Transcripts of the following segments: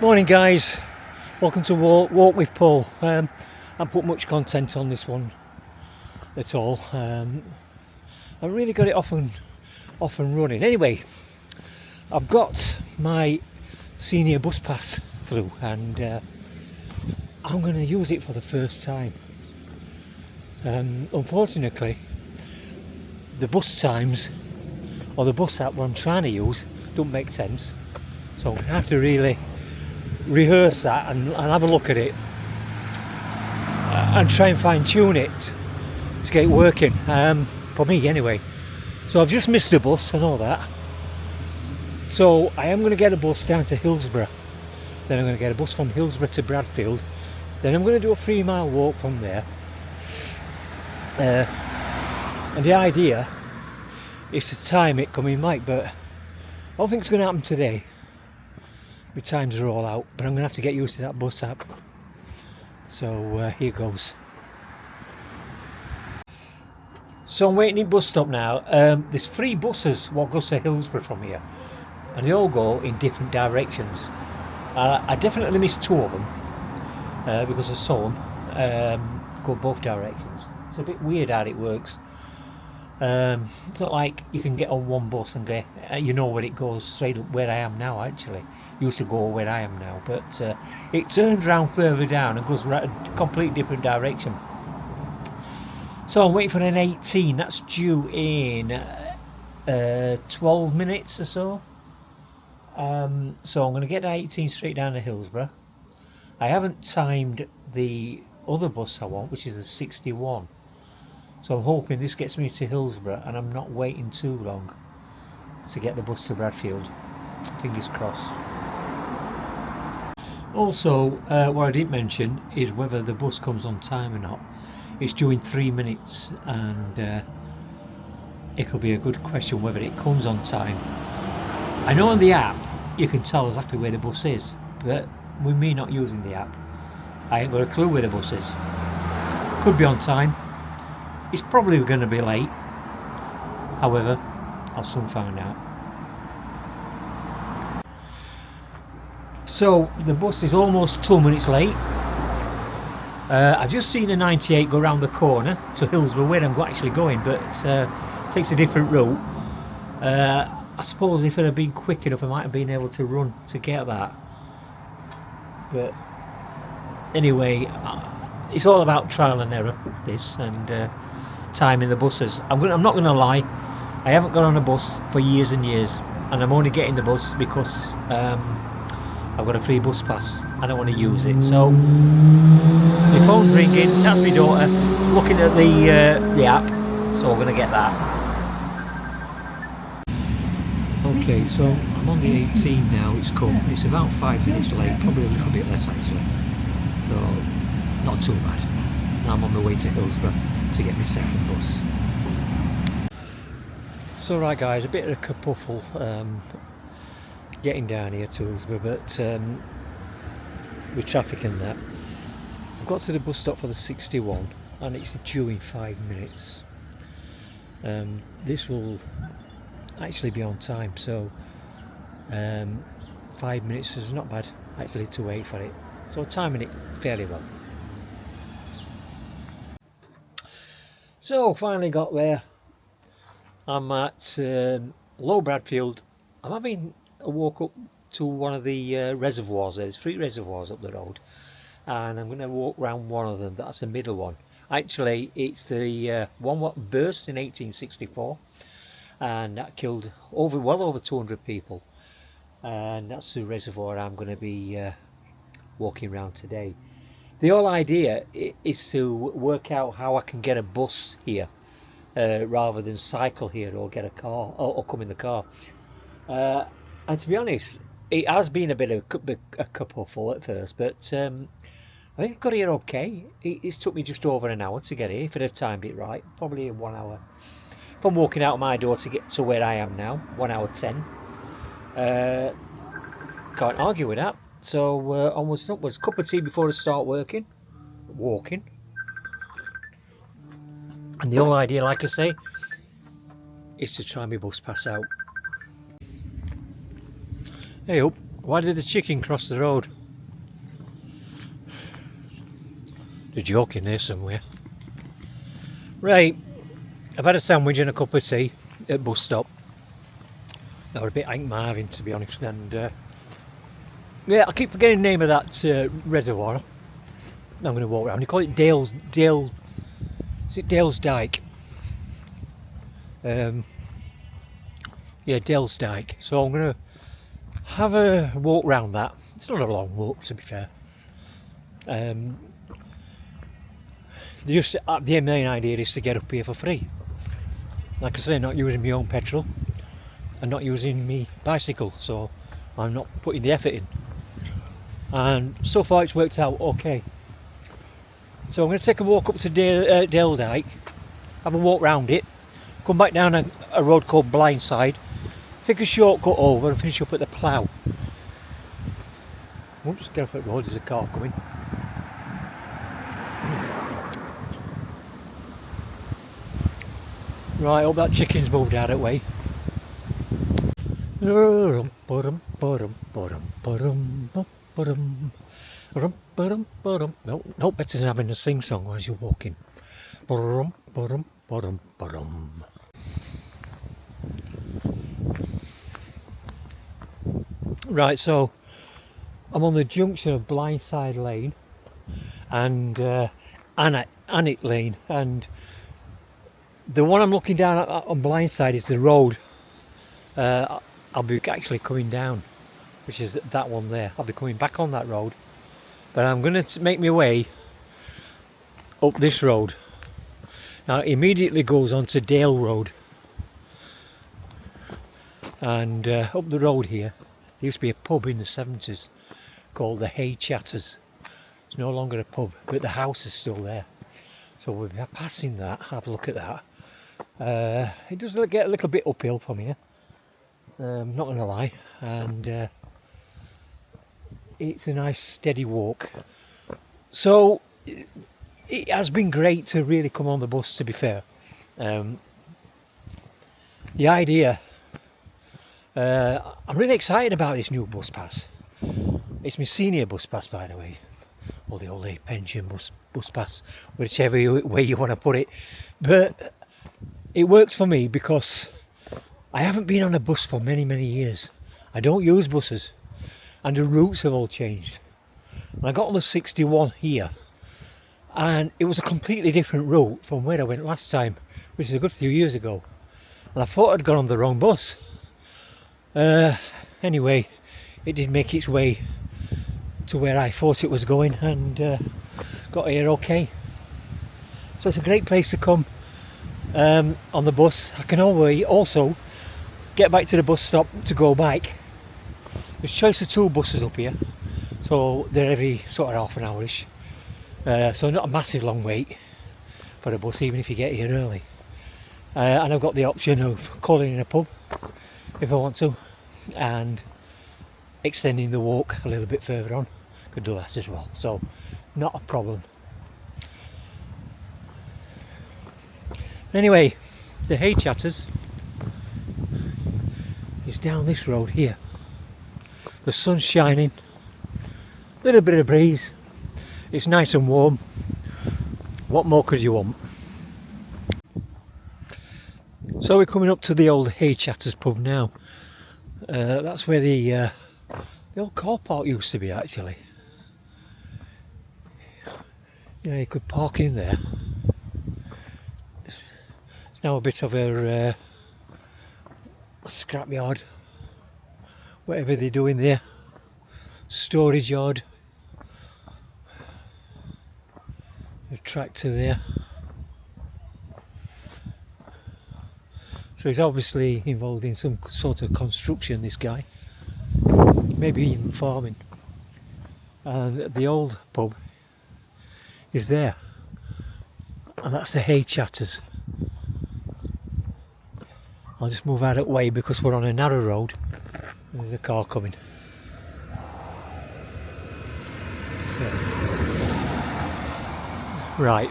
Morning guys, welcome to Walk with Paul. I haven't put much content on this one at all. I really got it off and running. Anyway, I've got my senior bus pass through and I'm going to use it for the first time. Unfortunately, the bus times or the bus app what I'm trying to use don't make sense, so I'm going to have to really rehearse that and have a look at it and try and fine tune it to get it working, for me anyway. So I've just missed a bus and all that, so I am going to get a bus down to Hillsborough, then I'm going to get a bus from Hillsborough to Bradfield, then I'm going to do a 3-mile walk from there, and the idea is to time it coming Mike, but I don't think it's going to happen today. My times are all out, but I'm going to have to get used to that bus app. So here goes. So I'm waiting in bus stop now. There's 3 buses what goes to Hillsborough from here, and they all go in different directions. I definitely missed 2 of them because I saw them go both directions. It's a bit weird how it works. It's not like you can get on one bus and get, you know where it goes straight up where I am now. Actually used to go where I am now, but it turns round further down and goes a complete different direction. So I'm waiting for an 18 that's due in 12 minutes or so. So I'm going to get that 18 straight down to Hillsborough. I haven't timed the other bus I want, which is the 61, so I'm hoping this gets me to Hillsborough and I'm not waiting too long to get the bus to Bradfield. Fingers crossed. Also, what I didn't mention is whether the bus comes on time or not. It's due in 3 minutes, and it'll be a good question whether it comes on time. I know on the app you can tell exactly where the bus is, but with me not using the app, I ain't got a clue where the bus is. Could be on time. It's probably going to be late. However, I'll soon find out. So the bus is almost 2 minutes late. I've just seen a 98 go around the corner to Hillsborough, where I'm actually going, but takes a different route. I suppose if it had been quick enough I might have been able to run to get that, but anyway, it's all about trial and error, this, and timing the buses. I'm not going to lie, I haven't got on a bus for years and years, and I'm only getting the bus because I've got a free bus pass. I don't want to use it. So my phone's ringing. That's my daughter looking at the app. So we're going to get that. Okay, so I'm on the 18 now. It's come. It's about 5 minutes late, probably a little bit less actually. So not too bad. Now I'm on my way to Hillsborough to get my second bus. So right guys, a bit of a kerfuffle getting down here to Hillsborough, but with traffic and that, I've got to the bus stop for the 61 and it's due in 5 minutes. This will actually be on time, so 5 minutes is not bad actually to wait for it, so timing it fairly well. So finally got there. I'm at Low Bradfield. I'm having a walk up to one of the reservoirs. There's 3 reservoirs up the road, and I'm going to walk around one of them. That's the middle one. Actually, it's the one what burst in 1864, and that killed well over 200 people. And that's the reservoir I'm going to be walking around today. The whole idea is to work out how I can get a bus here rather than cycle here or get a car or come in the car. And to be honest, it has been a bit of a kerfuffle at first, but I think I got here okay. It's took me just over an hour to get here, if I'd have timed it right. Probably 1 hour. From walking out of my door to get to where I am now, 1 hour 10. Can't argue with that. So onwards and upwards. Cup of tea before I start walking. And the whole idea, like I say, is to try my bus pass out. Hey up, Why did the chicken cross the road? There's a joke in there somewhere. Right, I've had a sandwich and a cup of tea at bus stop. They were a bit Hank Marvin, to be honest, and yeah, I keep forgetting the name of that reservoir. I'm going to walk around. You call it Dale's Dyke? Yeah, Dale's Dyke. So I'm going to have a walk round that. It's not a long walk, to be fair. Just the main idea is to get up here for free. Like I say, not using my own petrol and not using my bicycle, so I'm not putting the effort in. And so far it's worked out okay. So I'm going to take a walk up to Dale Dyke, have a walk round it, come back down a road called Blindside, take a shortcut over and finish up at the Plough. Oops, get off the road, there's a car coming. Right, hope that chicken's moved out of the way. No, better than having a sing song as you're walking. Right, so I'm on the junction of Blindside Lane and Annick Lane, and the one I'm looking down at on Blindside is the road I'll be actually coming down, which is that one there. I'll be coming back on that road, but I'm going to make my way up this road. Now it immediately goes on to Dale Road, and up the road here there used to be a pub in the 70s called the Hay Chatters. It's no longer a pub, but the house is still there, so we'll be passing that, have a look at that. It does get a little bit uphill from here, not going to lie, and it's a nice steady walk. So it has been great to really come on the bus, to be fair. The idea, I'm really excited about this new bus pass. It's my senior bus pass, by the way, or the old age pension bus pass, whichever way you want to put it, but it works for me because I haven't been on a bus for many years. I don't use buses, and the routes have all changed. And I got on the 61 here, and it was a completely different route from where I went last time, which is a good few years ago, and I thought I'd gone on the wrong bus. Anyway, it did make its way to where I thought it was going, and got here okay. So it's a great place to come on the bus. I can always also get back to the bus stop to go back. There's choice of 2 buses up here, so they're every sort of half an hour-ish, so not a massive long wait for a bus, even if you get here early. And I've got the option of calling in a pub if I want to, and extending the walk a little bit further on. Could do that as well, so not a problem. Anyway, the Hay Chatters is down this road here. The sun's shining, a little bit of breeze, it's nice and warm. What more could you want? So we're coming up to the old Hay Chatters pub now. That's where the old car park used to be, actually. Yeah, you could park in there. It's now a bit of a scrapyard, whatever they do in there, storage yard. A tractor there. So he's obviously involved in some sort of construction, this guy, maybe even farming. And the old pub is there, and that's the Hay Chatters. I'll just move out of the way because we're on a narrow road. There's a car coming. So, right.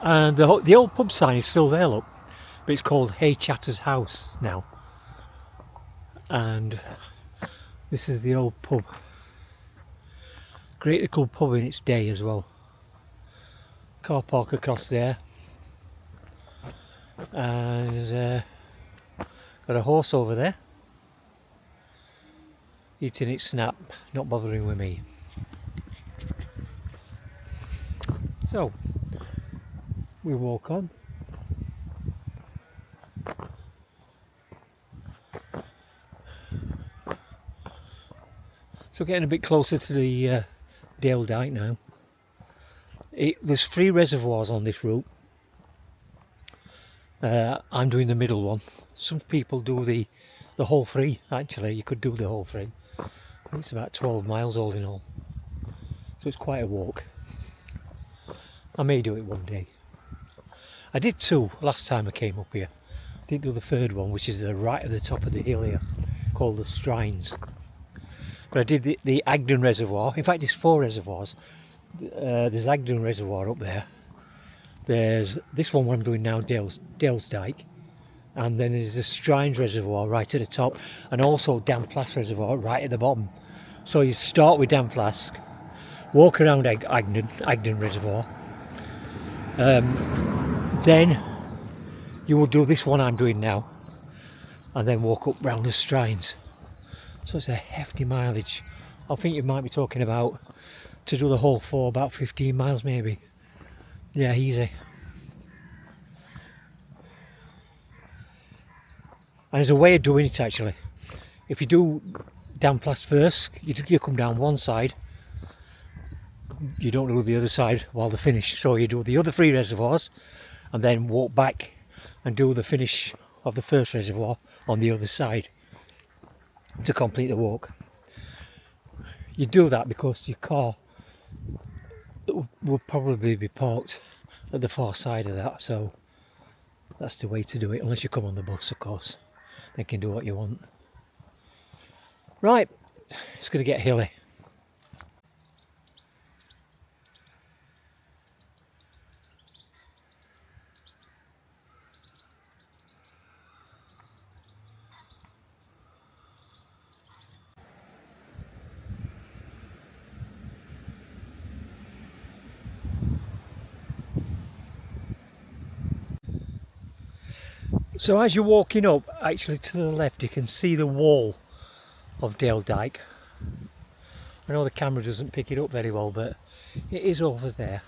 And the old pub sign is still there, look, but it's called Hay Chatters House now. and this is the old pub. Great little pub in its day as well. Car park across there, and got a horse over there eating its snap, not bothering with me. So we walk on. So getting a bit closer to the Dyke now. There's 3 reservoirs on this route. I'm doing the middle one. Some people do the whole 3. Actually, you could do the whole 3. It's about 12 miles all in all, so it's quite a walk. I may do it one day. I did 2 last time I came up here. I didn't do the 3rd one, which is right at the top of the hill here, called the Strines. But I did the Agden Reservoir. In fact, there's 4 reservoirs. There's Agden Reservoir up there. There's this one I'm doing now, Dyke. And then there's the Strines Reservoir right at the top, and also Flask Reservoir right at the bottom. So you start with Flask, walk around Agden Reservoir. Then you will do this one I'm doing now, and then walk up round the Strines. So it's a hefty mileage. I think you might be talking about, to do the whole 4, about 15 miles maybe. Yeah, easy. And there's a way of doing it actually. If you do Flask first, you come down one side, you don't do the other side while they finish. So you do the other 3 reservoirs and then walk back and do the finish of the first reservoir on the other side to complete the walk. You do that because your car will probably be parked at the far side of that, so that's the way to do it, unless you come on the bus of course. Then you can do what you want. Right, it's going to get hilly. So as you're walking up, actually to the left, you can see the wall of Dyke. I know the camera doesn't pick it up very well, but it is over there,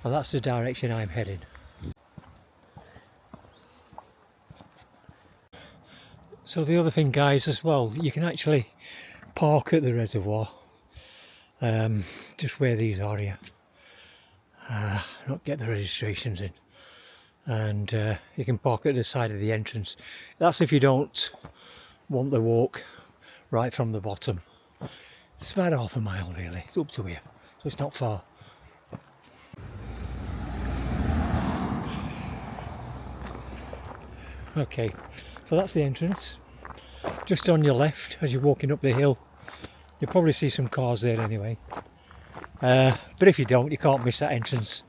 and that's the direction I'm heading. So the other thing, guys, as well, you can actually park at the reservoir, just where these are here. Not get the registrations in. And you can park at the side of the entrance. That's if you don't want the walk right from the bottom. It's about half a mile really, it's up to here, so it's not far. Okay, so that's the entrance. Just on your left as you're walking up the hill, you'll probably see some cars there anyway. But if you don't, you can't miss that entrance,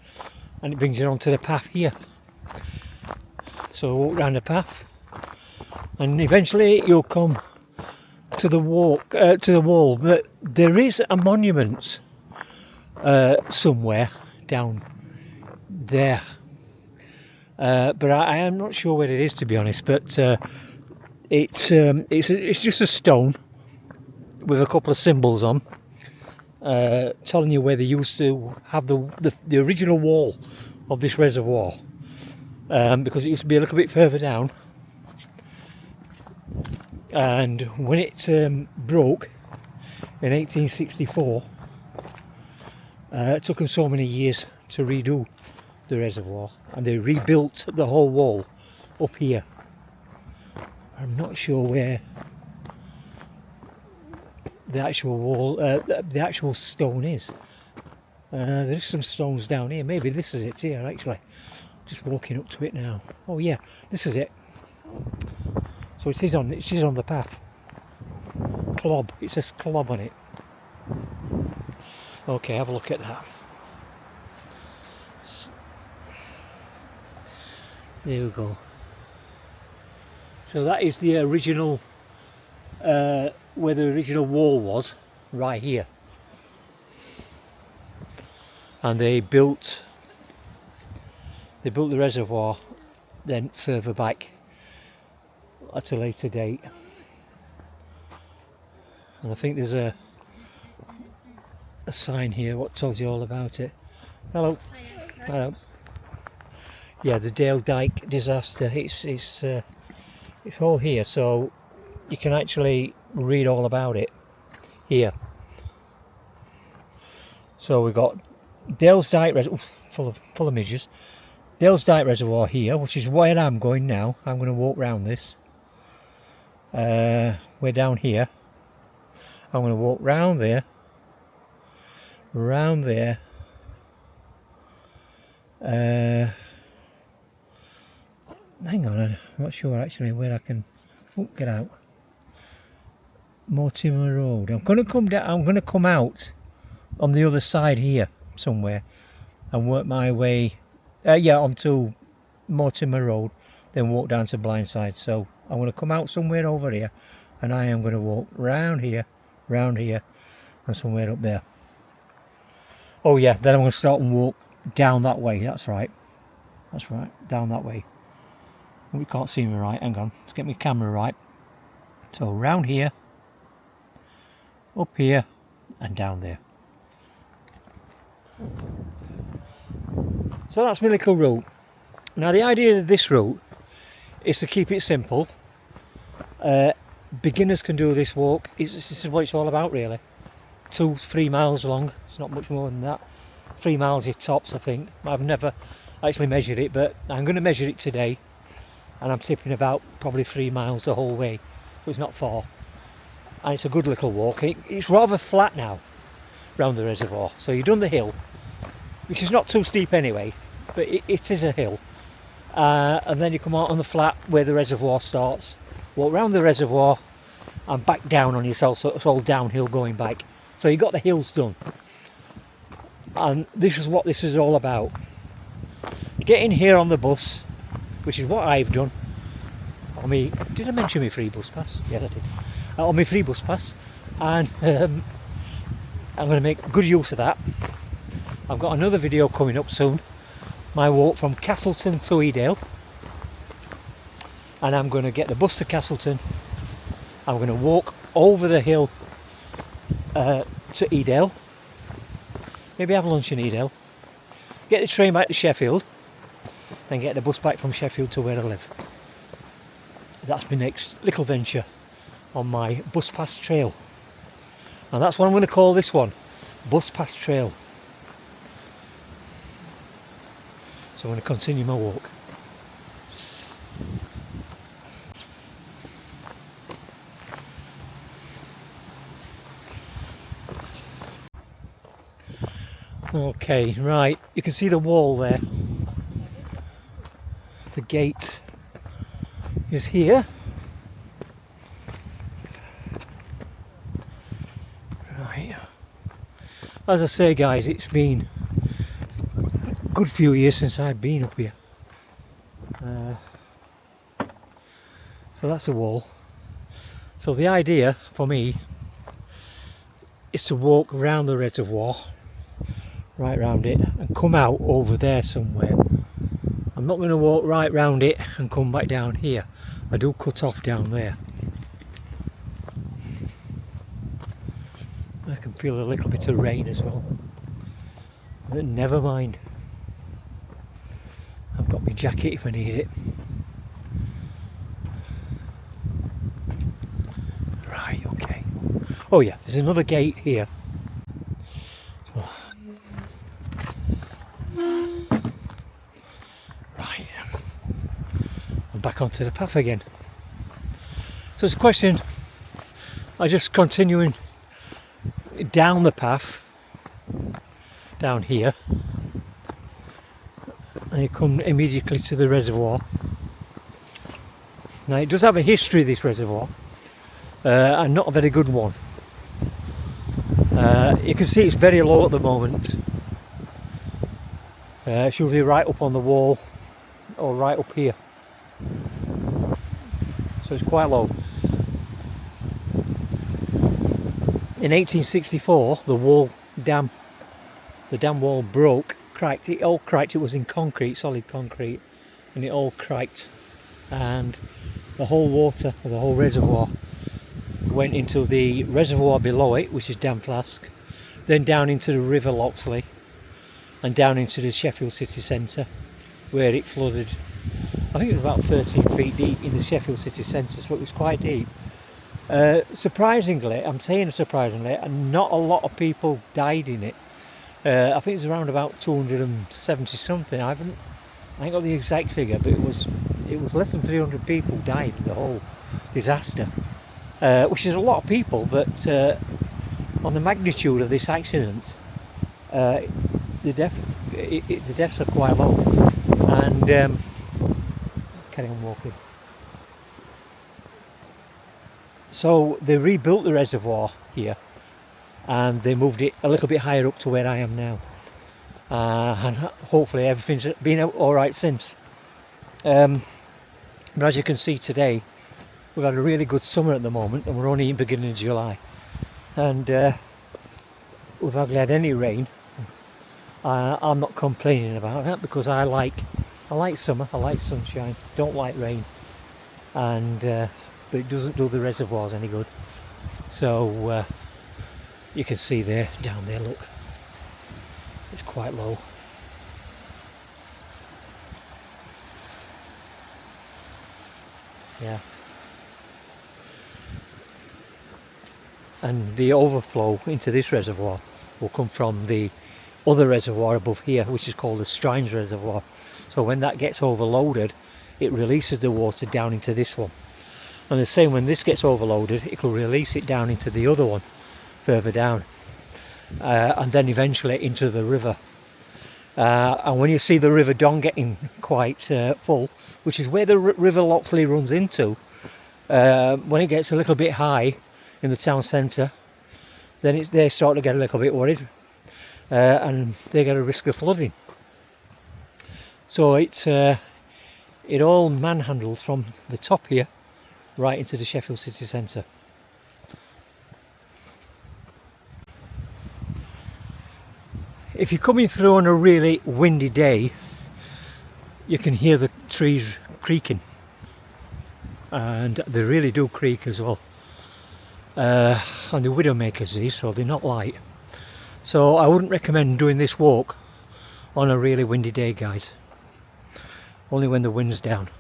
and it brings you onto the path here. So walk round the path, and eventually you'll come to the wall. But there is a monument somewhere down there, but I am not sure where it is, to be honest. But it's just a stone with a couple of symbols on, telling you where they used to have the original wall of this reservoir. Because it used to be a little bit further down, and when it broke in 1864, it took them so many years to redo the reservoir, and they rebuilt the whole wall up here. I'm not sure where the actual wall, the actual stone is. There's some stones down here. Maybe this is it here actually. Just walking up to it now. Oh yeah, this is it. So it is on the path. Clob. It says Clob on it. Okay, have a look at that. There we go. So that is the original where the original wall was, right here. And they built the reservoir then further back at a later date. And I think there's a sign here what tells you all about it. Hello. Hello. Yeah, the Dyke disaster. It's all here, so you can actually read all about it here. So we've got Dale's Dyke Reservoir, full of midges. Dale's Dyke Reservoir here, which is where I'm going now. I'm going to walk round this. We're down here. I'm going to walk round there. Round there. Hang on, I'm not sure actually where I can get out. Mortimer Road. I'm going to come down. I'm going to come out on the other side here somewhere and work my way. Onto Mortimer Road, then walk down to Blindside. So I'm going to come out somewhere over here, and I am going to walk round here, and somewhere up there. Oh yeah, then I'm going to start and walk down that way. That's right, down that way. We can't see me right. Hang on, let's get my camera right. So round here, up here, and down there. So that's my little route. Now the idea of this route is to keep it simple. Beginners can do this walk. This is what it's all about really. 2-3 miles long. It's not much more than that. 3 miles is tops, I think. I've never actually measured it, but I'm going to measure it today, and I'm tipping about probably 3 miles the whole way. So it's not far, and it's a good little walk. It's rather flat now round the reservoir, so you've done the hill, which is not too steep anyway, but it is a hill, and then you come out on the flat where the reservoir starts, walk round the reservoir and back down on yourself, so it's all downhill going back. So you got the hills done, and this is what this is all about. Getting here on the bus, which is what I've done. Did I mention my free bus pass? Yeah, I did. On my free bus pass, and I'm going to make good use of that. I've got another video coming up soon, my walk from Castleton to Edale, and I'm going to get the bus to Castleton. I'm going to walk over the hill to Edale, maybe have lunch in Edale, get the train back to Sheffield, then get the bus back from Sheffield to where I live. That's my next little venture on my bus pass trail, and that's what I'm going to call this one, bus pass trail. So I'm going to continue my walk. Okay, right, you can see the wall there. The gate is here. Right. As I say guys, it's been a good few years since I've been up here. So that's a wall. So the idea for me is to walk around the reservoir, right round it, and come out over there somewhere. I'm not going to walk right round it and come back down here. I do cut off down there. I can feel a little bit of rain as well, but never mind. I've got my jacket if I need it. Right, okay. Oh yeah, there's another gate here. Back onto the path again. So it's a question, I just continuing down the path down here, and you come immediately to the reservoir. Now it does have a history, this reservoir, and not a very good one. You can see it's very low at the moment. It's usually right up on the wall or right up here. So it's quite low. In 1864, the dam wall broke, cracked. It all cracked. It was in concrete, solid concrete, and it all cracked, and the whole water, the whole reservoir, went into the reservoir below it, which is Dam Flask, then down into the River Loxley, and down into the Sheffield city centre, where it flooded. I think it was about 13 feet deep in the Sheffield city centre, so it was quite deep. Surprisingly, I'm saying surprisingly, not a lot of people died in it. I think it's around about 270 something. I ain't got the exact figure, but it was less than 300 people died in the whole disaster, which is a lot of people. But on the magnitude of this accident, the deaths are quite low. And carry on walking. So they rebuilt the reservoir here, and they moved it a little bit higher up to where I am now, and hopefully everything's been all right since. But as you can see today, we've had a really good summer at the moment, and we're only in the beginning of July, and we've hardly had any rain. I'm not complaining about that, because I like summer, I like sunshine, don't like rain, and but it doesn't do the reservoirs any good. So you can see there, down there, look, it's quite low. Yeah. And the overflow into this reservoir will come from the other reservoir above here, which is called the Strines Reservoir. So when that gets overloaded, it releases the water down into this one. And the same, when this gets overloaded, it will release it down into the other one further down, and then eventually into the river. And when you see the River Don getting quite full, which is where the River Loxley runs into, when it gets a little bit high in the town centre, then they start to get a little bit worried, and they get a risk of flooding. So it all manhandles from the top here right into the Sheffield city centre. If you're coming through on a really windy day, you can hear the trees creaking, and they really do creak as well. And the Widowmakers these, so they're not light. So I wouldn't recommend doing this walk on a really windy day, guys. Only when the wind's down.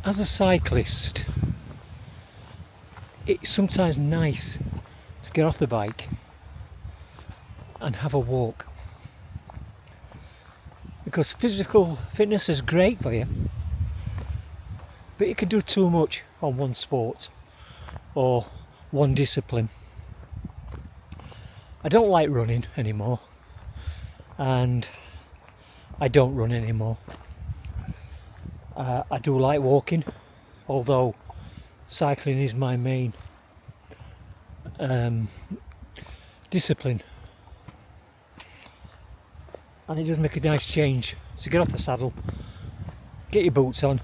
As a cyclist, it's sometimes nice to get off the bike and have a walk, because physical fitness is great for you, but you can do too much on one sport or one discipline. I don't like running anymore, and I don't run anymore. I do like walking, although cycling is my main discipline, and it does make a nice change to get off the saddle, get your boots on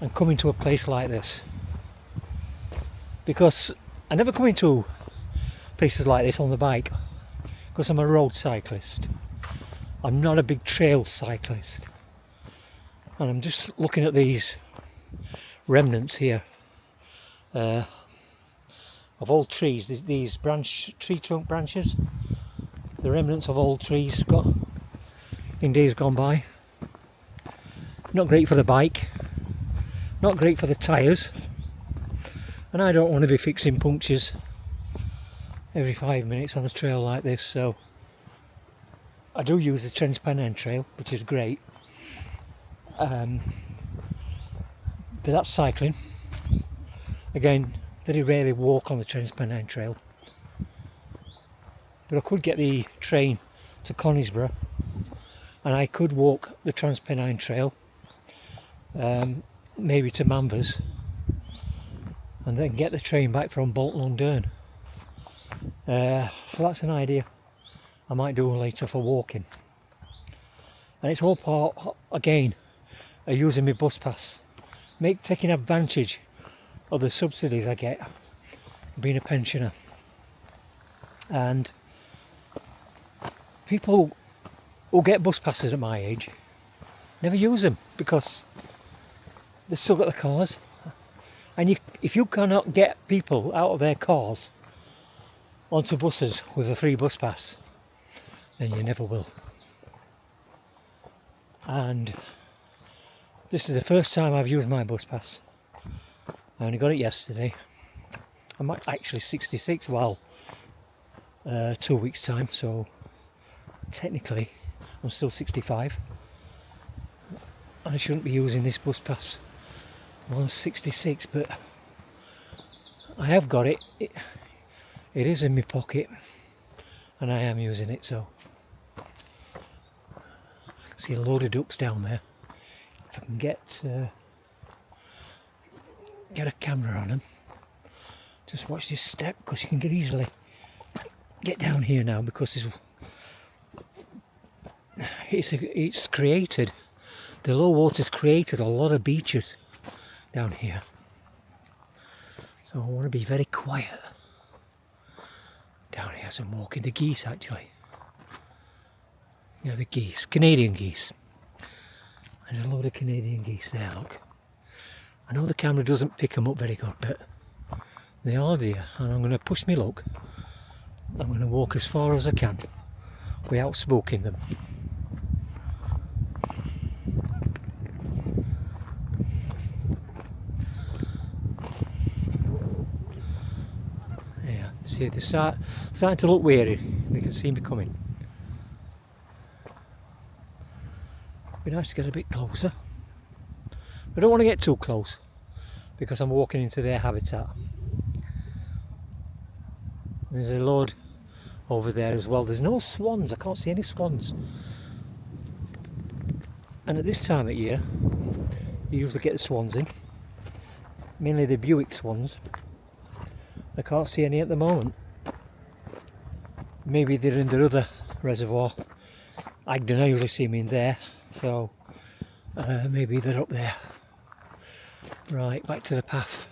and come into a place like this, because I never come into places like this on the bike because I'm a road cyclist. I'm not a big trail cyclist. And I'm just looking at these remnants here of old trees, these tree trunk branches, the remnants of old trees got in days gone by. Not great for the bike, not great for the tyres, and I don't want to be fixing punctures every 5 minutes on a trail like this, so I do use the Transpennine trail, which is great, but that's cycling. Again, very rarely walk on the Transpennine trail, but I could get the train to Conisborough and I could walk the Transpennine trail, maybe to Manvers, and then get the train back from Bolton-on-Dearne. So that's an idea I might do later for walking. And it's all part, again, of using my bus pass, taking advantage of the subsidies I get being a pensioner. And people who get bus passes at my age never use them because they've still got the cars. And if you cannot get people out of their cars onto buses with a free bus pass, then you never will. And this is the first time I've used my bus pass. I only got it yesterday. I'm actually 66, well, 2 weeks time, so technically I'm still 65. And I shouldn't be using this bus pass when I'm 66, but I have got it. It is in my pocket and I am using it, so see a load of ducks down there. If I can get a camera on them, just watch this step, because you can easily get down here now, because it's created, the low water's created a lot of beaches down here, so I want to be very quiet down here as I'm walking. The geese, actually, the geese, Canadian geese. There's a load of Canadian geese there, look. I know the camera doesn't pick them up very good, but they are there, and I'm going to push my luck. I'm going to walk as far as I can without spooking them. Yeah, see, they're starting to look weary. They can see me coming. It'd be nice to get a bit closer. I don't want to get too close because I'm walking into their habitat. There's a load over there as well. There's no swans, I can't see any swans. And at this time of year, you usually get the swans in, mainly the Buick swans. I can't see any at the moment. Maybe they're in the other reservoir. I usually see them in there, so maybe they're up there. Right, back to the path.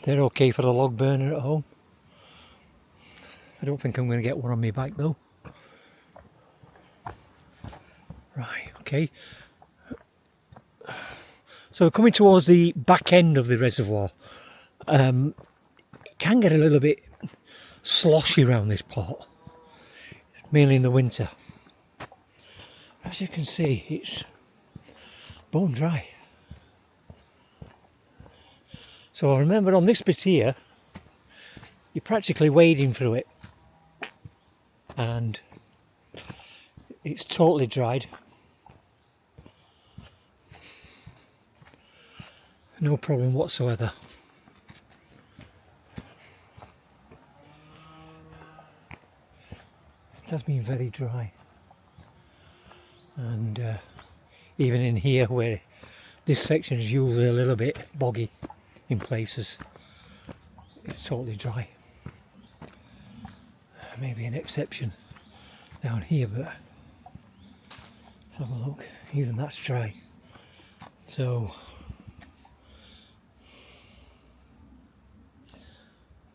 They're okay for the log burner at home. I don't think I'm going to get one on my back though. Right, okay. So coming towards the back end of the reservoir, it can get a little bit sloshy around this part, mainly in the winter. As you can see, it's bone dry. So I remember on this bit here, you're practically wading through it, and it's totally dried. No problem whatsoever. It has been very dry, and even in here where this section is usually a little bit boggy in places, it's totally dry. Maybe an exception down here, but let's have a look. Even that's dry. So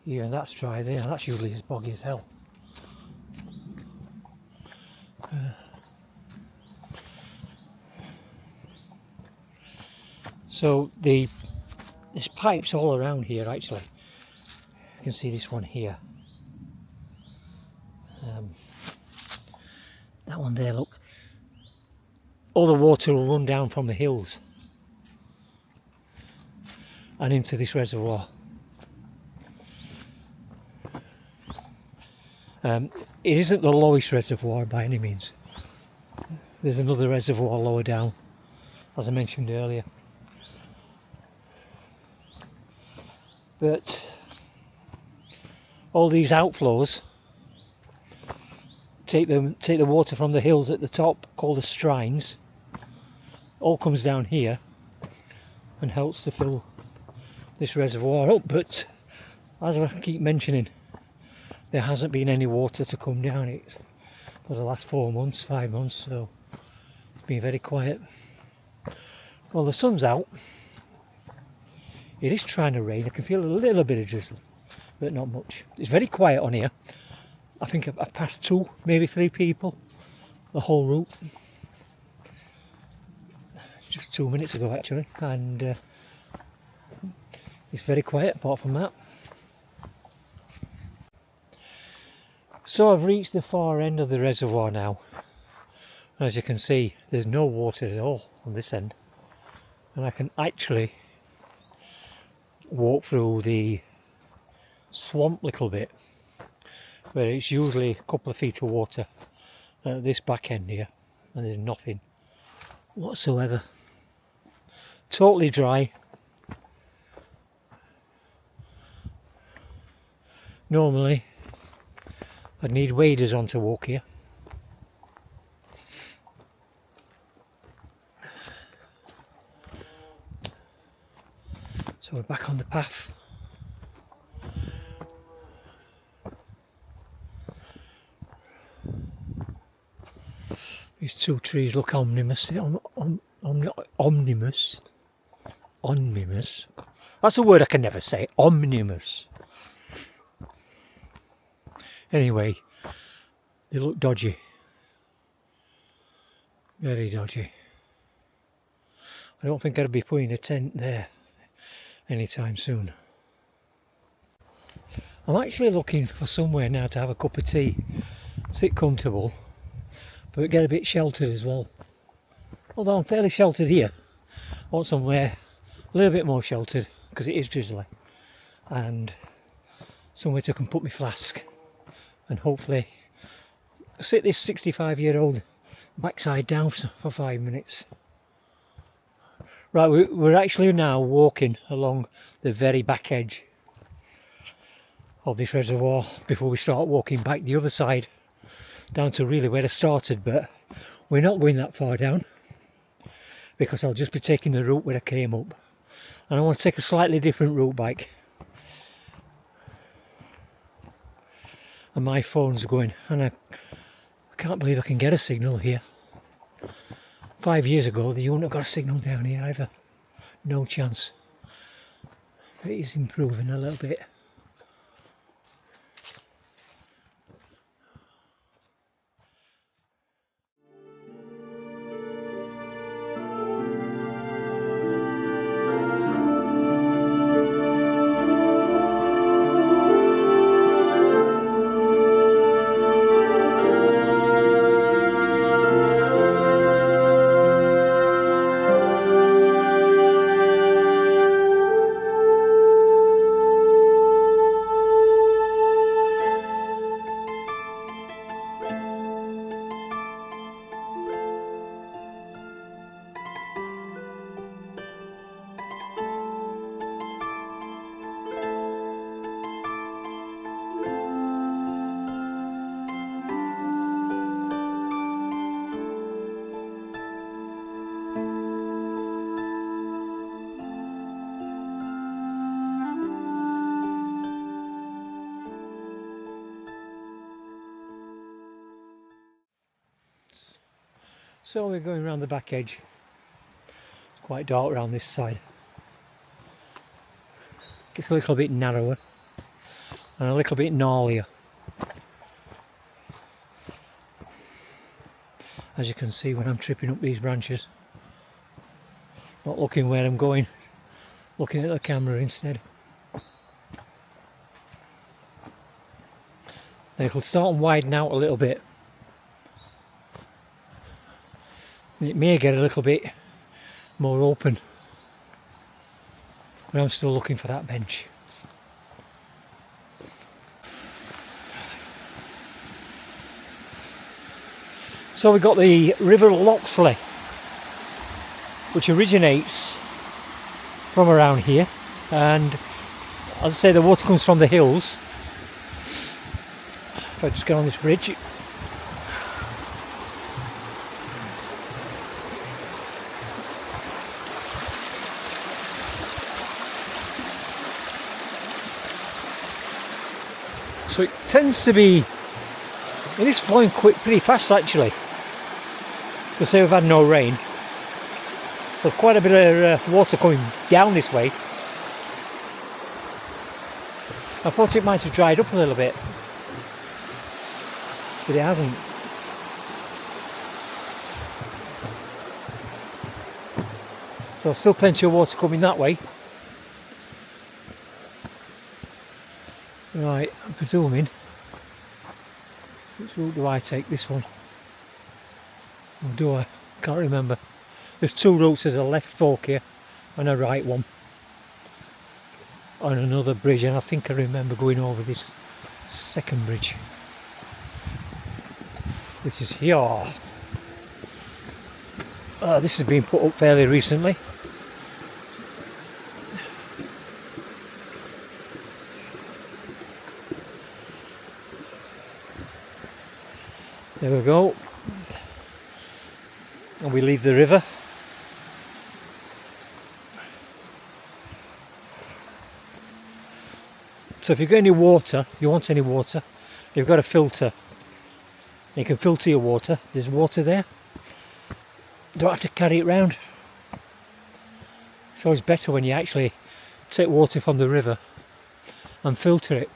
Even that's dry there. That's usually as boggy as hell. So there's pipes all around here actually. You can see this one here. That one there, look. All the water will run down from the hills and into this reservoir. It isn't the lowest reservoir by any means. There's another reservoir lower down, as I mentioned earlier. But all these outflows take the water from the hills at the top, called the strines, all comes down here and helps to fill this reservoir up. But as I keep mentioning, there hasn't been any water to come down it for the last 4 months, 5 months, so it's been very quiet. Well, the sun's out. It is trying to rain. I can feel a little bit of drizzle, but not much. It's very quiet on here. I think I've passed 2, maybe 3 people the whole route. Just 2 minutes ago actually, and it's very quiet apart from that. So I've reached the far end of the reservoir now. As you can see, there's no water at all on this end, and I can actually walk through the swamp little bit where it's usually a couple of feet of water at this back end here, and there's nothing whatsoever. Totally dry. Normally I'd need waders on to walk here. So we're back on the path. These 2 trees look ominous. Omnibus. That's a word I can never say. Omnibus. Anyway, they look dodgy. Very dodgy. I don't think I'd be putting a tent there anytime soon. I'm actually looking for somewhere now to have a cup of tea, sit comfortable, but get a bit sheltered as well. Although I'm fairly sheltered here, I want somewhere a little bit more sheltered because it is drizzly, and somewhere to come put my flask and hopefully sit this 65-year-old backside down for 5 minutes. Right, we're actually now walking along the very back edge of this reservoir before we start walking back the other side down to really where I started, but we're not going that far down because I'll just be taking the route where I came up, and I want to take a slightly different route back. And my phone's going, and I can't believe I can get a signal here. 5 years ago, you wouldn't have got a signal down here either. No chance. But it is improving a little bit. So we're going around the back edge. It's quite dark around this side. Gets a little bit narrower. and a little bit gnarlier. As you can see when I'm tripping up these branches. Not looking where I'm going, looking at the camera instead. And it'll start and widen out a little bit. It may get a little bit more open. But I'm still looking for that bench. So we've got the River Loxley, which originates from around here, and as I say, the water comes from the hills. If I just get on this bridge, so it tends to be, it is flowing pretty fast actually. To say we've had no rain. There's quite a bit of water coming down this way. I thought it might have dried up a little bit, but it hasn't. So still plenty of water coming that way. Right, I'm presuming. Which route do I take? This one? Or do I? Can't remember. There's two routes, there's a left fork here and a right one on another bridge, and I think I remember going over this second bridge, which is here. This has been put up fairly recently. There we go. And we leave the river. So if you've got any water, you want any water, you've got a filter. You can filter your water. There's water there. You don't have to carry it round. It's always better when you actually take water from the river and filter it.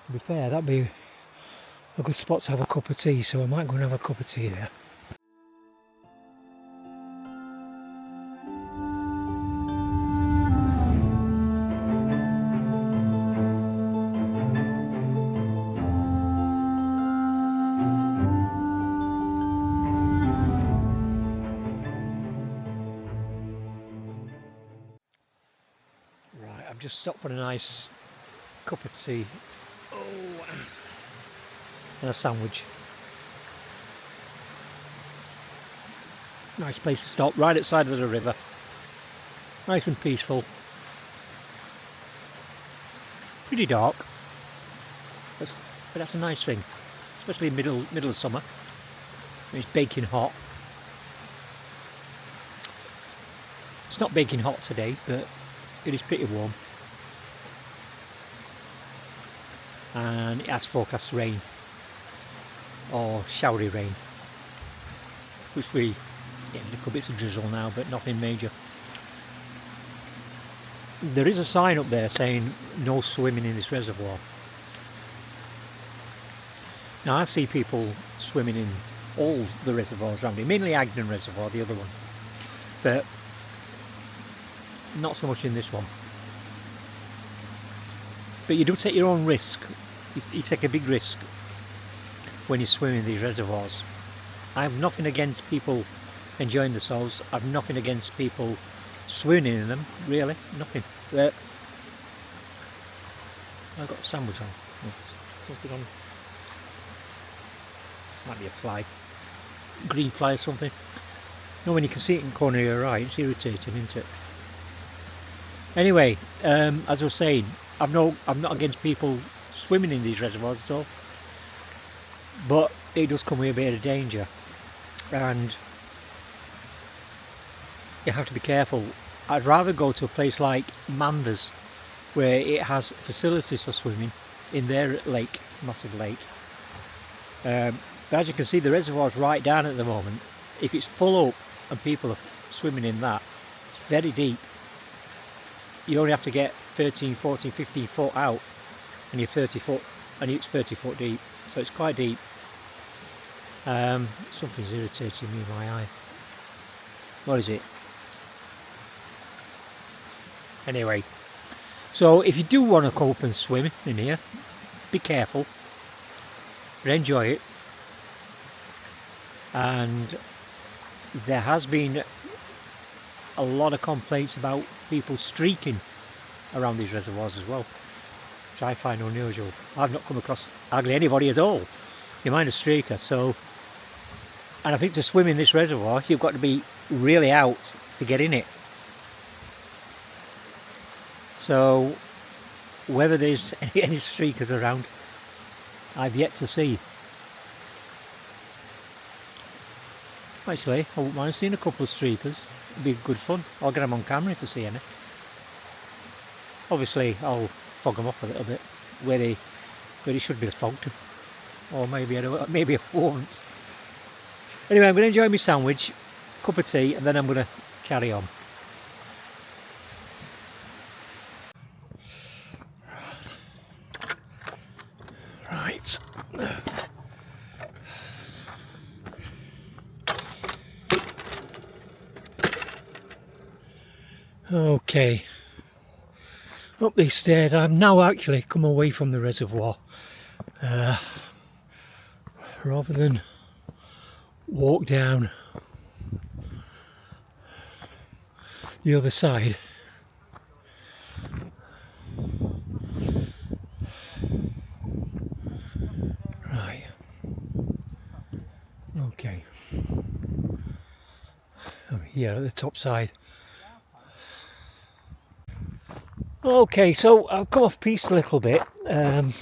To be fair, that'd be a good spot to have a cup of tea, so I might go and have a cup of tea there. Right, I've just stopped for a nice cup of tea. Oh, and a sandwich. Nice place to stop, right outside of the river. Nice and peaceful. Pretty dark, but that's a nice thing, especially in middle of summer when it's baking hot. It's not baking hot today, but it is pretty warm. And it has forecast rain, or showery rain, which we get little bits of drizzle now, but nothing major. There is a sign up there saying no swimming in this reservoir. Now I see people swimming in all the reservoirs around here, mainly Agden Reservoir, the other one, but not so much in this one. But you do take your own risk. You take a big risk when you swim in these reservoirs. I have nothing against people enjoying themselves. I have nothing against people swimming in them, really, nothing. But I've got a sandwich on. Something on. Might be a fly. Green fly or something. No, when you can see it in the corner of your eye, it's irritating, isn't it? Anyway, as I was saying, I'm not against people swimming in these reservoirs at all, but it does come with a bit of danger, and you have to be careful. I'd rather go to a place like Manders, where it has facilities for swimming in their lake, massive lake. But as you can see, the reservoir's right down at the moment. If it's full up and people are swimming in that, it's very deep. You only have to get 13, 14, 15 foot out and you're 30 foot, and it's 30 foot deep, so it's quite deep. Something's irritating me in my eye. What is it? Anyway, so if you do want to come up and swim in here, be careful, but enjoy it. And there has been a lot of complaints about people streaking around these reservoirs as well, which I find unusual. I've not come across hardly anybody at all, you mind a streaker. So, and I think to swim in this reservoir you've got to be really out to get in it. So whether there's any streakers around, I've yet to see. Actually, I wouldn't mind seeing a couple of streakers. It'd be good fun. I'll get them on camera if I see any. Obviously I'll fog them off a little bit where they should be fogged, or maybe I won't. Anyway, I'm going to enjoy my sandwich, cup of tea, and then I'm going to carry on. Right. Okay. Up these stairs. I've now actually come away from the reservoir. Rather than walk down the other side, right, okay, I'm here at the top side. Okay, so I've come off piste a little bit. I'm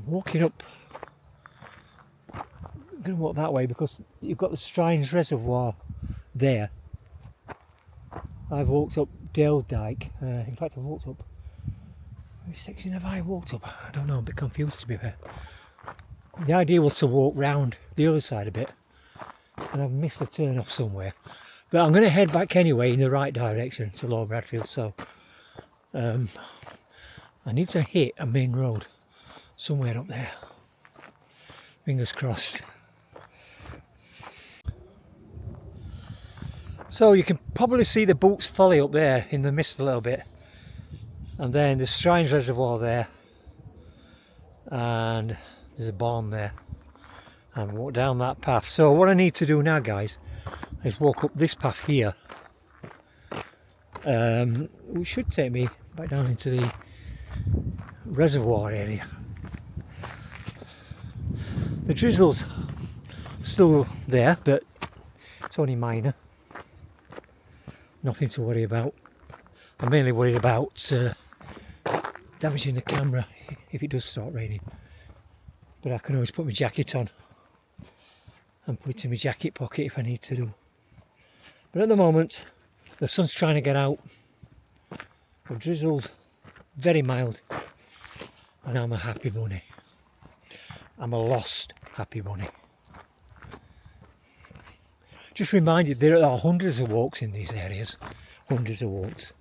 walking up. I'm going to walk that way because you've got the Strines Reservoir there. I've walked up Dyke. In fact, I've walked up. Which section have I walked up? I don't know, I'm a bit confused to be fair. The idea was to walk round the other side a bit, and I've missed a turn off somewhere. But I'm going to head back anyway in the right direction to Lower Bradfield, so I need to hit a main road somewhere up there. Fingers crossed. So you can probably see the Boots Folly up there in the mist a little bit, and then the Strines Reservoir there, and there's a barn there, and walk down that path. So what I need to do now, guys, is walk up this path here, which should take me back down into the reservoir area. The drizzle's still there, but it's only minor. Nothing to worry about. I'm mainly worried about damaging the camera if it does start raining. But I can always put my jacket on and put it in my jacket pocket if I need to do. But at the moment, the sun's trying to get out. The drizzle's very mild, and I'm a happy bunny. I'm a lost happy bunny. Just reminded, there are hundreds of walks in these areas, hundreds of walks.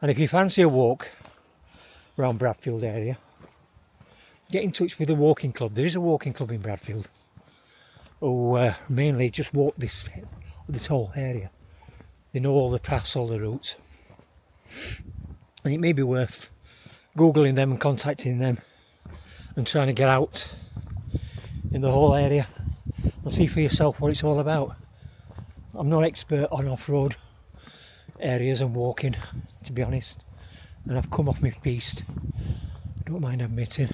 And if you fancy a walk around Bradfield area, get in touch with the walking club. There is a walking club in Bradfield who mainly just walk this whole area. They know all the paths, all the routes, and it may be worth googling them and contacting them and trying to get out in the whole area and see for yourself what it's all about. I'm not expert on off-road areas and walking, to be honest, and I've come off my piste, I don't mind admitting,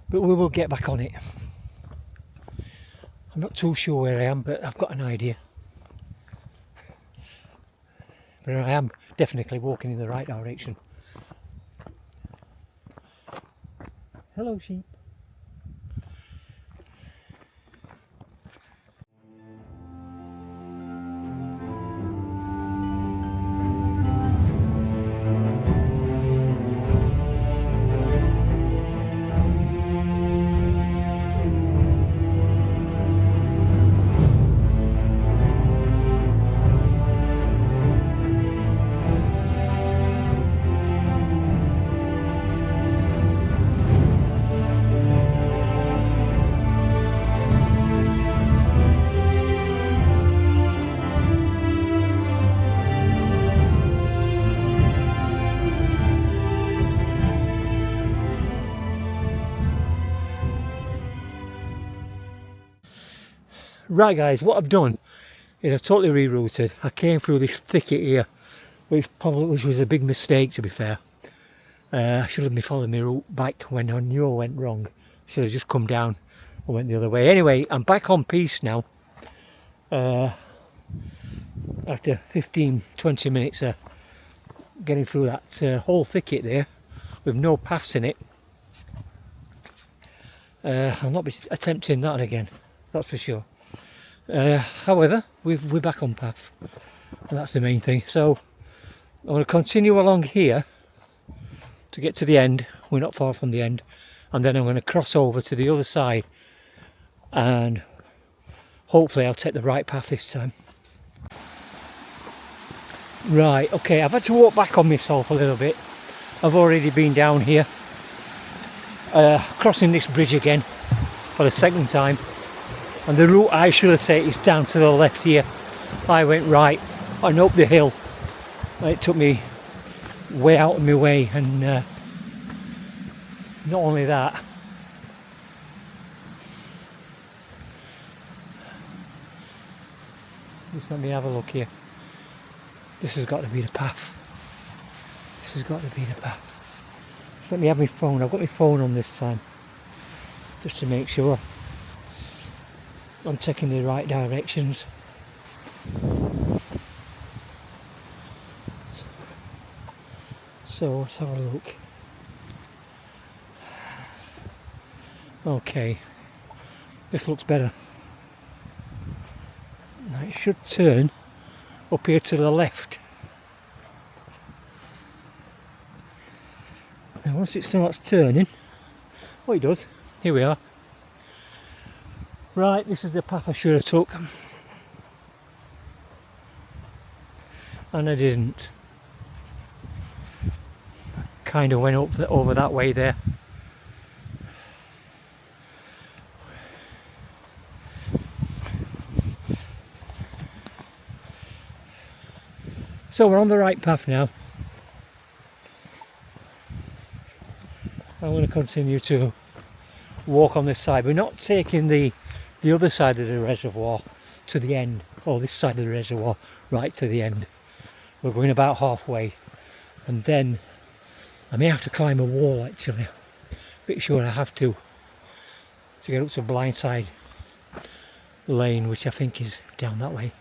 but we will get back on it. I'm not too sure where I am, but I've got an idea. But I am definitely walking in the right direction. Hello, sheep. Right guys, what I've done is I've totally rerouted. I came through this thicket here, which was a big mistake, to be fair. I should have been following my route back when I knew I went wrong. Should have just come down and went the other way. Anyway, I'm back on piste now. After 15-20 minutes of getting through that whole thicket there with no paths in it. I'll not be attempting that again, that's for sure. However, we're back on path, and that's the main thing. So I'm going to continue along here to get to the end. We're not far from the end, and then I'm going to cross over to the other side, and hopefully I'll take the right path this time. Right, okay, I've had to walk back on myself a little bit. I've already been down here, crossing this bridge again for the second time, and the route I should have taken is down to the left here. I went right and up the hill. It took me way out of my way, and not only that, just let me have a look here. This has got to be the path. This has got to be the path. Just let me have my phone. I've got my phone on this time, just to make sure I'm taking the right directions. So let's have a look. Okay, this looks better. Now it should turn up here to the left. And once it starts turning, oh it does, here we are. Right, this is the path I should have took, and I didn't. Kind of went up over that way there. So we're on the right path now. I'm going to continue to walk on this side. We're not taking the other side of the reservoir to the end, or this side of the reservoir right to the end. We're going about halfway, and then I may have to climb a wall actually. Bit sure I have to get up to Blindside Lane, which I think is down that way.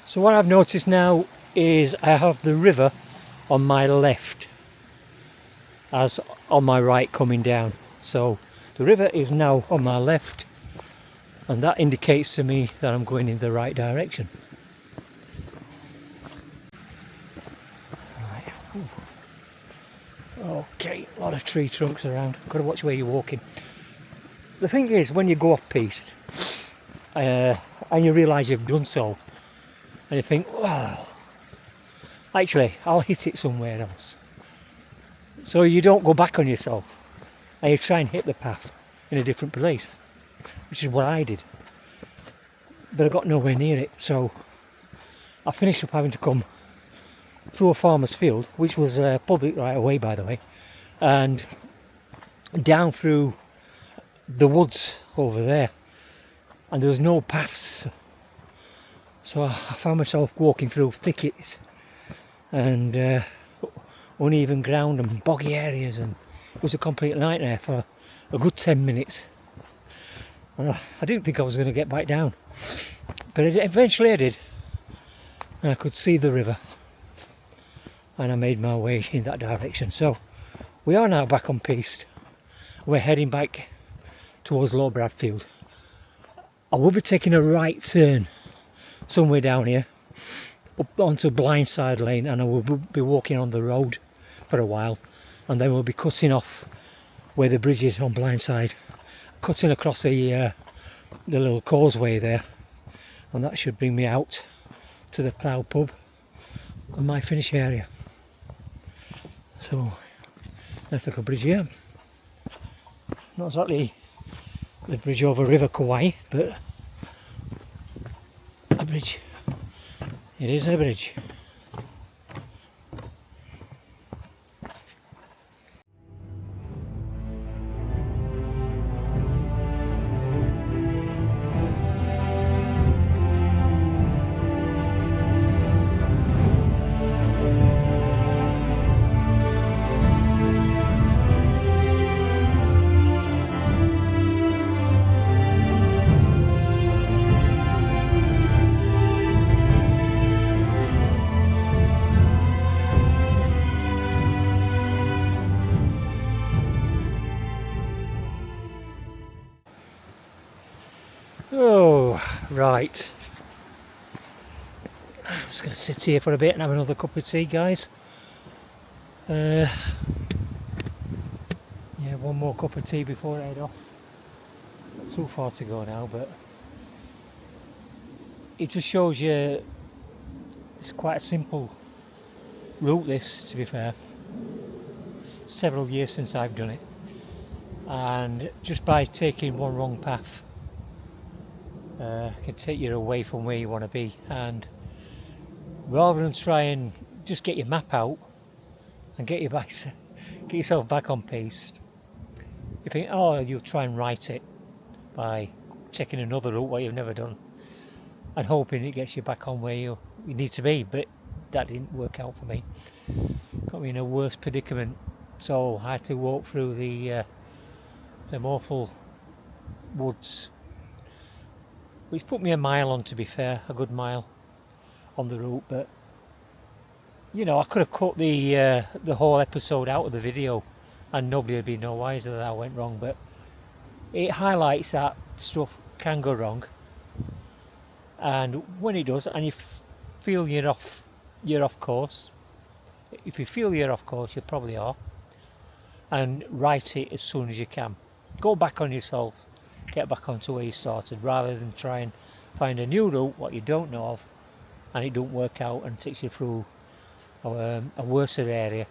So what I've noticed now is I have the river on my left as on my right coming down. So the river is now on my left, and that indicates to me that I'm going in the right direction. Right. Okay, a lot of tree trunks around. Got to watch where you're walking. The thing is, when you go off piste and you realise you've done so, and you think, well, actually I'll hit it somewhere else. So you don't go back on yourself, and you try and hit the path in a different place, which is what I did. But I got nowhere near it, so I finished up having to come through a farmer's field, which was public right away, by the way, and down through the woods over there, and there was no paths. So I found myself walking through thickets and uneven ground and boggy areas, and it was a complete nightmare for a good 10 minutes. And I didn't think I was going to get back down, but eventually I did, and I could see the river, and I made my way in that direction. So we are now back on piste. We're heading back towards Low Bradfield. I will be taking a right turn somewhere down here up onto Blindside Lane, and I will be walking on the road for a while, and then we'll be cutting off where the bridge is on Blindside, cutting across the little causeway there, and that should bring me out to the Plough pub and my finish area. So nice little bridge here, not exactly the bridge over River Kauai, but a bridge. It is a bridge. Oh, right. I'm just going to sit here for a bit and have another cup of tea, guys. Yeah, one more cup of tea before I head off. Not too far to go now, but it just shows you it's quite a simple route, this, to be fair. Several years since I've done it, and just by taking one wrong path can take you away from where you want to be. And rather than try and just get your map out and get yourself back on pace, you think, oh, you'll try and write it by checking another route what you've never done and hoping it gets you back on where you need to be. But that didn't work out for me. Got me in a worse predicament, so I had to walk through them awful woods, which put me a mile on, to be fair, a good mile on the route. But you know, I could have cut the whole episode out of the video and nobody would be no wiser that I went wrong, but it highlights that stuff can go wrong, and when it does, and you feel you're off course, if you feel you're off course, you probably are, and write it as soon as you can. Go back on yourself, get back onto where you started, rather than try and find a new route what you don't know of and it don't work out and takes you through a worse area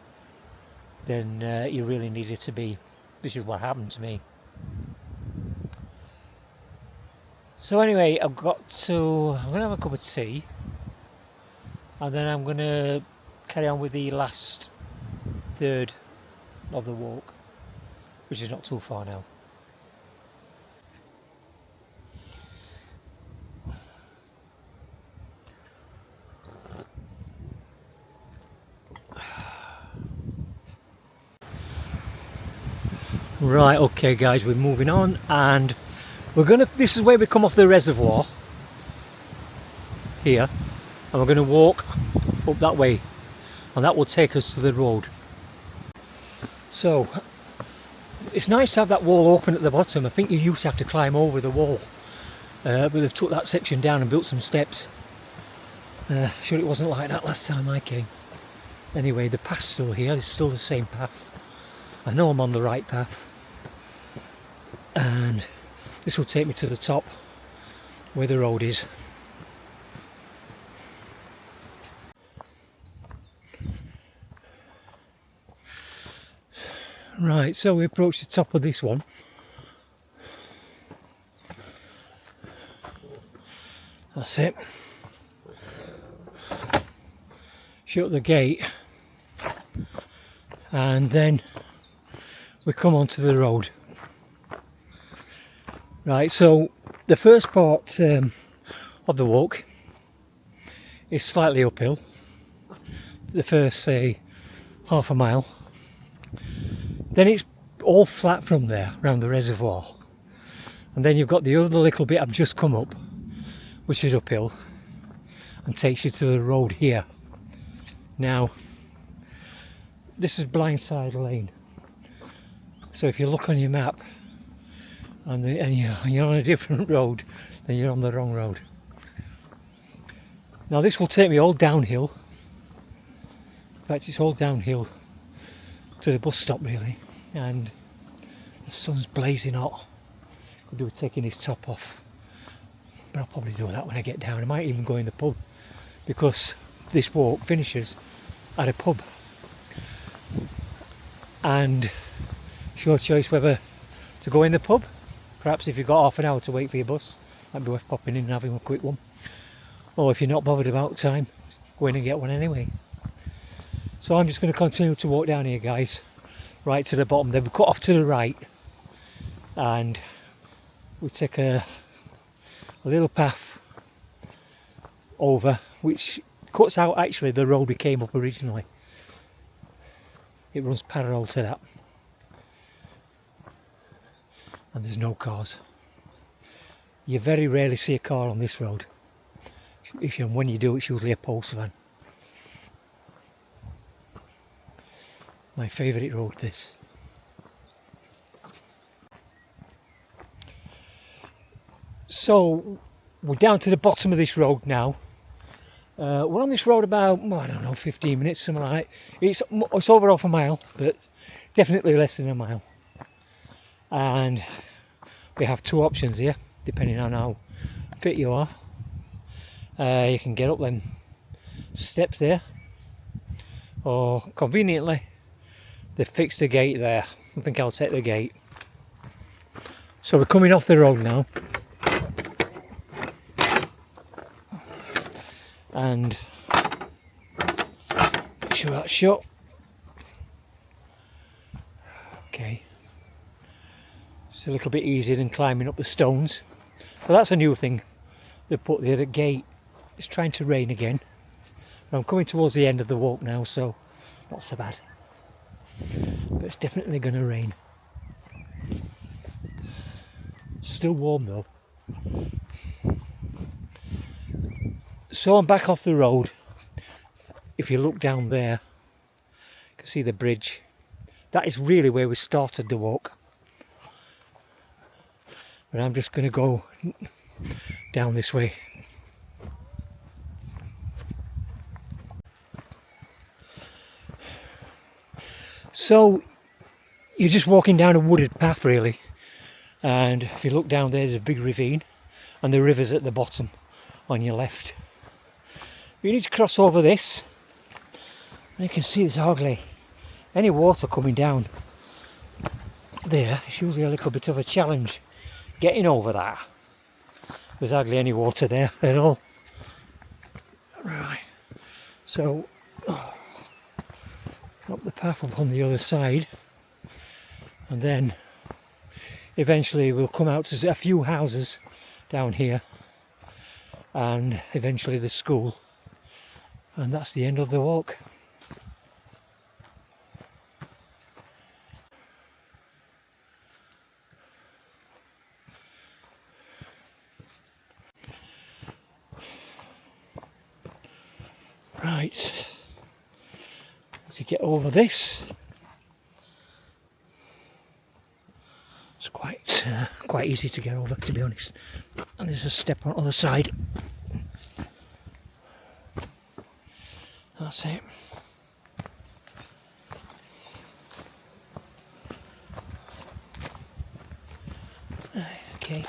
than you really needed to be. This is what happened to me. So anyway, I'm going to have a cup of tea and then I'm going to carry on with the last third of the walk, which is not too far now. Right, okay guys, we're moving on, and this is where we come off the reservoir here, and we're gonna walk up that way, and that will take us to the road. So it's nice to have that wall open at the bottom. I think you used to have to climb over the wall, but they've took that section down and built some steps. Sure, it wasn't like that last time I came. Anyway, the path's still here, it's still the same path. I know I'm on the right path, and this will take me to the top where the road is. Right, so we approach the top of this one. That's it. Shut the gate, and then we come onto the road. Right, so the first part of the walk is slightly uphill, the first, say, half a mile. Then it's all flat from there, around the reservoir. And then you've got the other little bit I've just come up, which is uphill, and takes you to the road here. Now, this is Blindside Lane. So if you look on your map, and you're on a different road, then you're on the wrong road. Now this will take me all downhill. In fact, it's all downhill to the bus stop really, and the sun's blazing hot. Could do with taking this top off, but I'll probably do that when I get down. I might even go in the pub, because this walk finishes at a pub, and it's your choice whether to go in the pub. Perhaps if you've got half an hour to wait for your bus, might be worth popping in and having a quick one. Or if you're not bothered about time, go in and get one anyway. So I'm just going to continue to walk down here, guys, right to the bottom. Then we cut off to the right, and we take a little path over, which cuts out actually the road we came up originally. It runs parallel to that, and there's no cars. You very rarely see a car on this road. When you do, it's usually a post van. My favourite road, this. So we're down to the bottom of this road now. We're on this road about, I don't know, 15 minutes, something like that. It's over half a mile, but definitely less than a mile. And we have two options here, depending on how fit you are. You can get up them steps there, or conveniently, they fixed the gate there. I think I'll take the gate. So we're coming off the road now. And make sure that's shut. Okay. It's a little bit easier than climbing up the stones. But that's a new thing they put there, the gate. It's trying to rain again. I'm coming towards the end of the walk now, so not so bad. But it's definitely going to rain. Still warm though. So I'm back off the road. If you look down there, you can see the bridge. That is really where we started the walk. But I'm just going to go down this way. So you're just walking down a wooded path really, and if you look down there's a big ravine and the river's at the bottom on your left. You need to cross over this, and you can see there's hardly any water coming down there. It's usually a little bit of a challenge getting over that. There's hardly any water there at all. Right, so up the path up on the other side, and then eventually we'll come out to a few houses down here, and eventually the school, and that's the end of the walk. Right, to get over this, it's quite easy to get over, to be honest. And there's a step on the other side. That's it. Okay.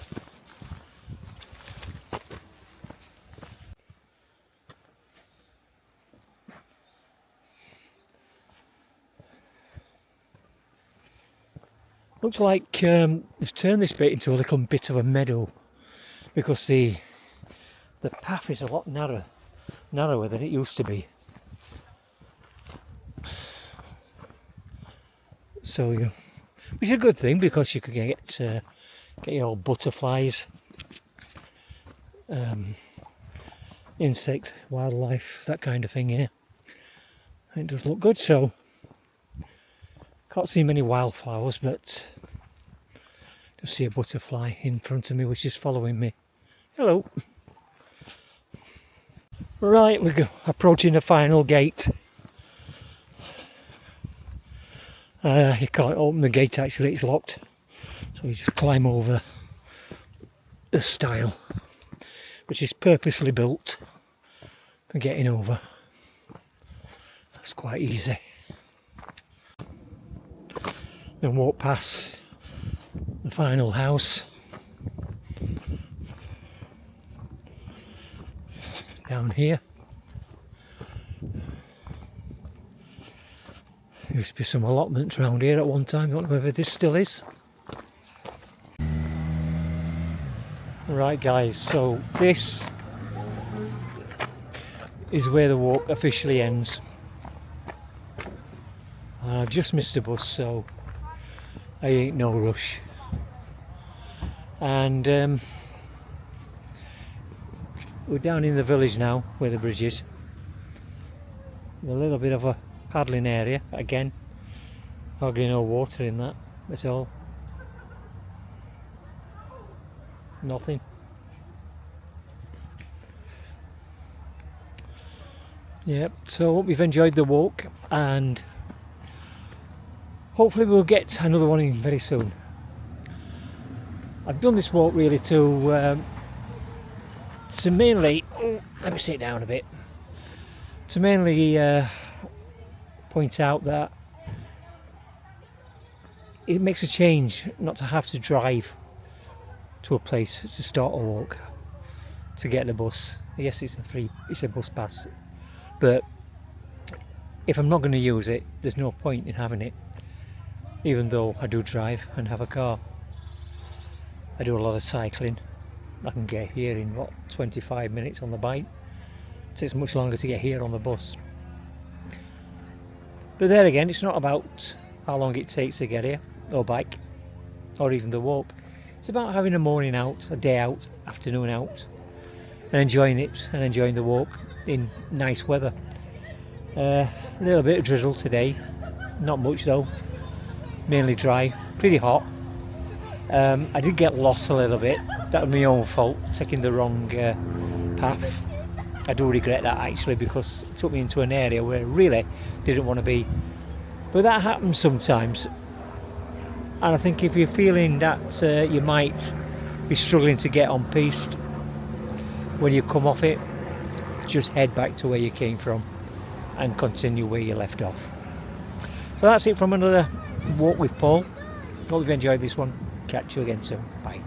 Looks like they've turned this bit into a little bit of a meadow, because the path is a lot narrower than it used to be. So, which is a good thing, because you could get your old butterflies, insects, wildlife, that kind of thing here. It does look good. So can't see many wildflowers, but just see a butterfly in front of me which is following me. Hello. Right, we're approaching the final gate. You can't open the gate actually, it's locked. So you just climb over the stile, which is purposely built for getting over. That's quite easy. Then walk past the final house. Down here. Used to be some allotments around here at one time, I don't know whether this still is. Right guys, so this is where the walk officially ends. I've just missed a bus, so I ain't no rush. And we're down in the village now, where the bridge is. A little bit of a paddling area, again, hardly no water in that at all. Nothing. Yep, so hope you've enjoyed the walk, and hopefully we'll get another one in very soon. I've done this walk really to to mainly, let me sit down a bit, to mainly point out that it makes a change not to have to drive to a place to start a walk to get the bus. Yes, it's a bus pass, but if I'm not going to use it, there's no point in having it, even though I do drive and have a car. I do a lot of cycling. I can get here in 25 minutes on the bike. It takes much longer to get here on the bus. But there again, it's not about how long it takes to get here, or bike, or even the walk. It's about having a morning out, a day out, afternoon out, and enjoying it, and enjoying the walk in nice weather. A little bit of drizzle today, not much though, mainly dry, pretty hot. I did get lost a little bit. That was my own fault, taking the wrong path. I do regret that actually, because it took me into an area where I really didn't want to be. But that happens sometimes. And I think if you're feeling that you might be struggling to get on piste when you come off it, just head back to where you came from and continue where you left off. So that's it from another walk with Paul. Hope you've enjoyed this one. Catch you again soon. Bye.